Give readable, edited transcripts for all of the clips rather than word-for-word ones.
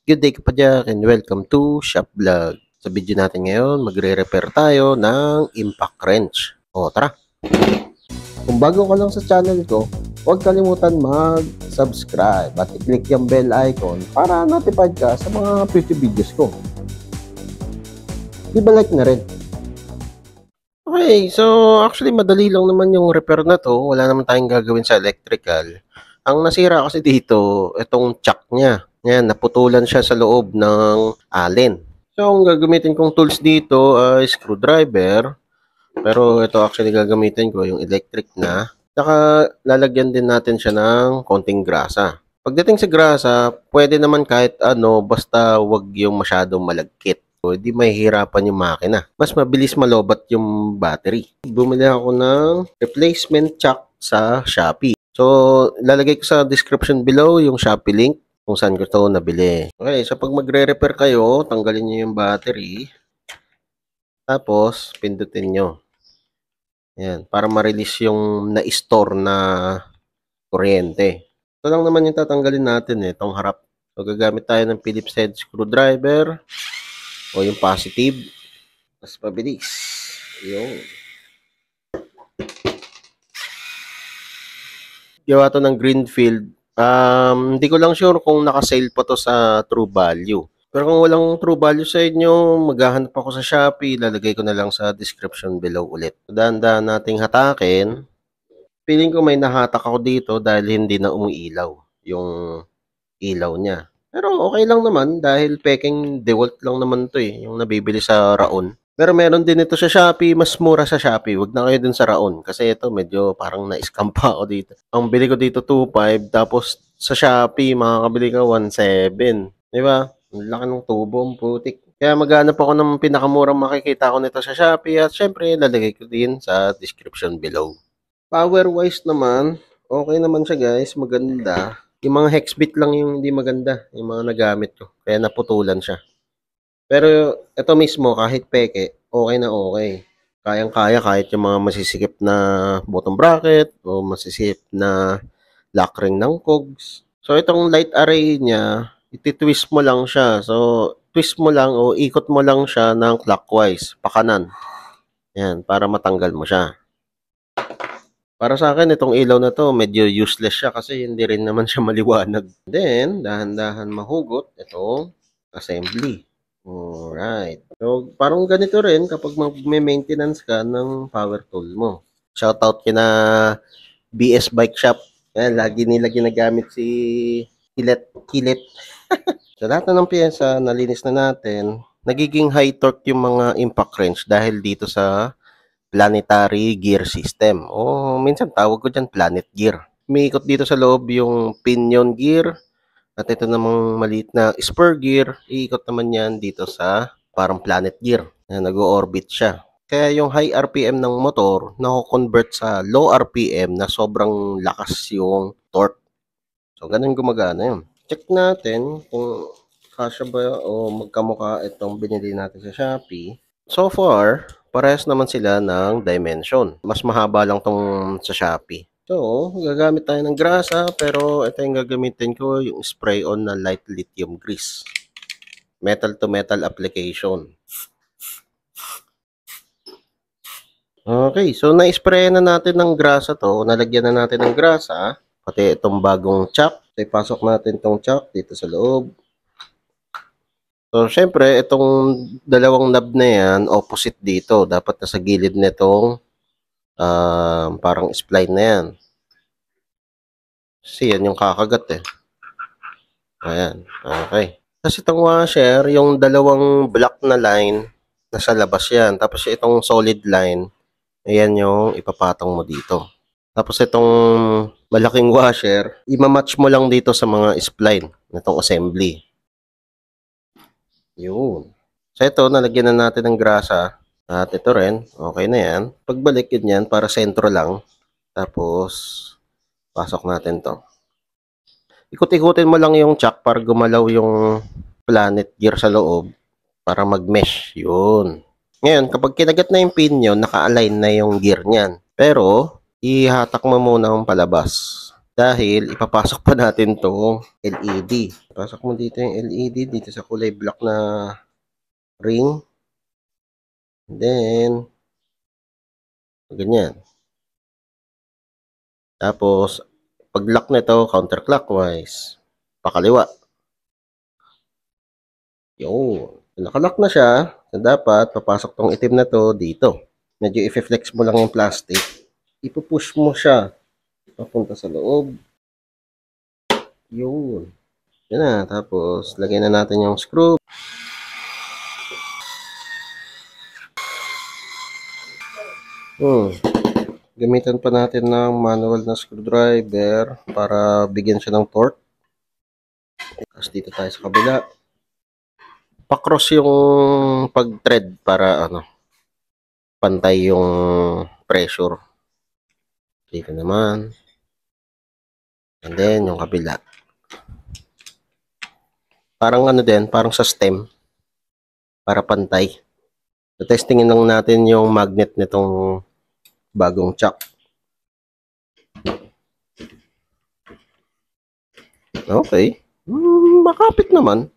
Good day kapadyak and welcome to Shop Vlog. Sa video natin ngayon, magre-repair tayo ng impact wrench. O tara! Kung bago ka lang sa channel ko, huwag kalimutan mag-subscribe at i-click yung bell icon para notified ka sa mga future videos ko. Di ba like na rin? Okay, so actually madali lang naman yung repair na to. Wala naman tayong gagawin sa electrical. Ang nasira kasi dito, itong chuck niya. Yan, naputulan siya sa loob ng allen. So, ang gagamitin kong tools dito ay screwdriver. Pero ito actually gagamitin ko yung electric na. Saka lalagyan din natin siya ng konting grasa. Pagdating sa grasa, pwede naman kahit ano, basta wag yung masyadong malagkit. So, hindi mahihirapan yung makina. Mas mabilis malobat yung battery. Bumili ako ng replacement chuck sa Shopee. So, lalagay ko sa description below yung Shopee link kung saan ko ito nabili. Okay, so pag magre-repair kayo, tanggalin nyo yung battery. Tapos, pindutin nyo. Ayan, para ma-release yung na-store na kuryente. Ito lang naman yung tatanggalin natin itong harap. So, gagamit tayo ng Phillips head screwdriver o yung positive. Mas pabilis. Yung gawa to ng Greenfield. Hindi ko lang sure kung naka-sale pa to sa True Value. Pero kung walang True Value sa inyo, maghahanap ako sa Shopee. Lalagay ko na lang sa description below ulit. Dahan-dahan nating hatakin. Feeling ko may nahatak ako dito dahil hindi na umiilaw yung ilaw niya. Pero okay lang naman dahil peking DeWalt lang naman to yung nabibili sa Raon. Pero meron din ito sa Shopee, mas mura sa Shopee. Huwag na kayo dun sa Raon kasi ito medyo parang na-scam pa ako dito. Ang bili ko dito 2.5 tapos sa Shopee makakabili ka 1.7. Di ba? Ang laki ng tubo, ang putik. Kaya maghanap ako ng pinakamurang makikita ko nito sa Shopee at syempre lalagay ko din sa description below. Power-wise naman, okay naman siya guys, maganda. Yung mga hex bit lang yung hindi maganda, yung mga nagamit ko. Kaya naputulan siya. Pero ito mismo, kahit peke, okay na okay. Kayang-kaya kahit yung mga masisikip na bottom bracket o masisikip na lock ring ng cogs. So, itong light array niya, iti-twist mo lang siya. So, twist mo lang o ikot mo lang siya ng clockwise, pakanan. Yan, para matanggal mo siya. Para sa akin, itong ilaw na to, medyo useless siya kasi hindi rin naman siya maliwanag. Then, dahan-dahan mahugot itong assembly. Alright. So, parang ganito rin kapag may maintenance ka ng power tool mo. Shoutout kina BS Bike Shop. Yan, lagi nila ginagamit si Kilit. So, lahat na ng pyesa, nalinis na natin. Nagiging high torque yung mga impact wrench dahil dito sa planetary gear system. O minsan tawag ko dyan planet gear. Umiikot dito sa loob yung pinion gear. At ito namang maliit na spur gear, iikot naman yan dito sa parang planet gear. Nag-o-orbit siya. Kaya yung high RPM ng motor, nako-convert sa low RPM na sobrang lakas yung torque. So, ganun gumagana yun. Check natin kung kasya ba o magkamukha itong binili natin sa Shopee. So far, parehas naman sila ng dimension. Mas mahaba lang tong sa Shopee. So, gagamit tayo ng grasa, pero ito yung gagamitin ko, yung spray-on na light lithium grease. Metal to metal application. Okay, so na-spray na natin ng grasa to. Nalagyan na natin ng grasa. Pati itong bagong chuck. So, ipasok natin itong chuck dito sa loob. So, syempre, itong dalawang knob na yan, opposite dito. Dapat nasa gilid nitong parang spline na yan. Kasi yan yung kakagat Ayan. Okay. Kasi itong washer, yung dalawang black na line, nasa labas yan. Tapos itong solid line, ayan yung ipapatong mo dito. Tapos itong malaking washer, imamatch mo lang dito sa mga spline nitong assembly. Yun. So ito, nalagyan na natin ng grasa. At ito rin, okay na yan. Pagbalik yun yan, para sentro lang. Tapos, pasok natin to. Ikot-ikutin mo lang yung chuck para gumalaw yung planet gear sa loob. Para mag-mesh. Yun. Ngayon, kapag kinagat na yung pin nyo, naka-align na yung gear niyan. Pero, ihatak mo muna ang palabas. Dahil, ipapasok pa natin to LED. Pasok mo dito yung LED dito sa kulay black na ring. And then, ganyan. Tapos, pag lock nito, counterclockwise. Pakaliwa. Yun. Nakalock na siya. Dapat, papasok tong itim na to dito. Medyo i-flex mo lang yung plastic. Ipupush mo siya. Papunta sa loob. Yun. Yan na. Tapos, lagyan na natin yung screw. Gamitan pa natin ng manual na screwdriver para bigyan siya ng torque. Tapos dito tayo sa kabila. Pa-cross yung pag-thread para pantay yung pressure. Dito naman. And then yung kabila. Parang parang sa stem. Para pantay. So, testingin lang natin yung magnet nitong bagong chuck. Okay. Makapit naman.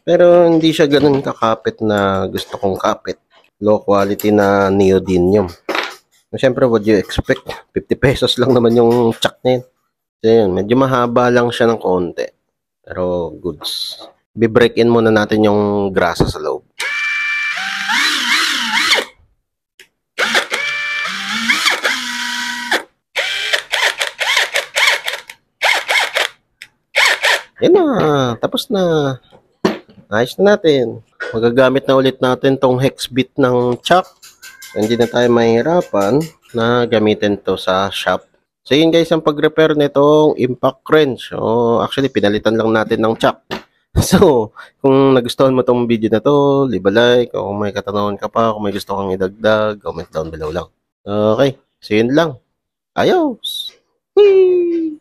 Pero hindi siya ganun kakapit na gusto kong kapit. Low quality na neodymium. Siyempre, what do you expect? 50 pesos lang naman yung chuck na yun. So, yun, medyo mahaba lang siya ng konti. Pero goods. Bi-break in muna natin yung grasa sa loob. Yan na. Tapos na. Ayos na natin. Magagamit na ulit natin tong hex bit ng chuck. Hindi na tayo mahihirapan na gamitin to sa shop. So yun guys, ang pag-repair nitong impact wrench. Actually, pinalitan lang natin ng chuck. So, kung nagustuhan mo tong video na to, leave a like. O kung may katanungan ka pa, kung may gusto kang idagdag, comment down below lang. Okay, so yun lang. Ayos! Whee!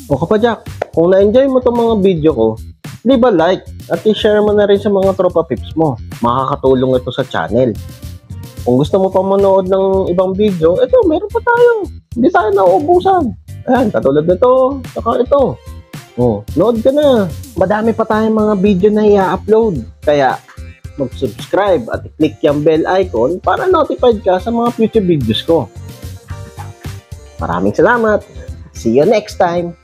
O kapadyak, kung na-enjoy mo tong mga video ko, leave a like at i-share mo na rin sa mga tropa pips mo. Makakatulong ito sa channel. Kung gusto mo pa manood ng ibang video, ito, meron pa tayo. Hindi tayo nauubusan. Ayan, katulad nito, saka ito. Nood ka na. Madami pa tayong mga video na i-upload. Kaya, mag-subscribe at i-click yung bell icon para notified ka sa mga future videos ko. Maraming salamat. See you next time.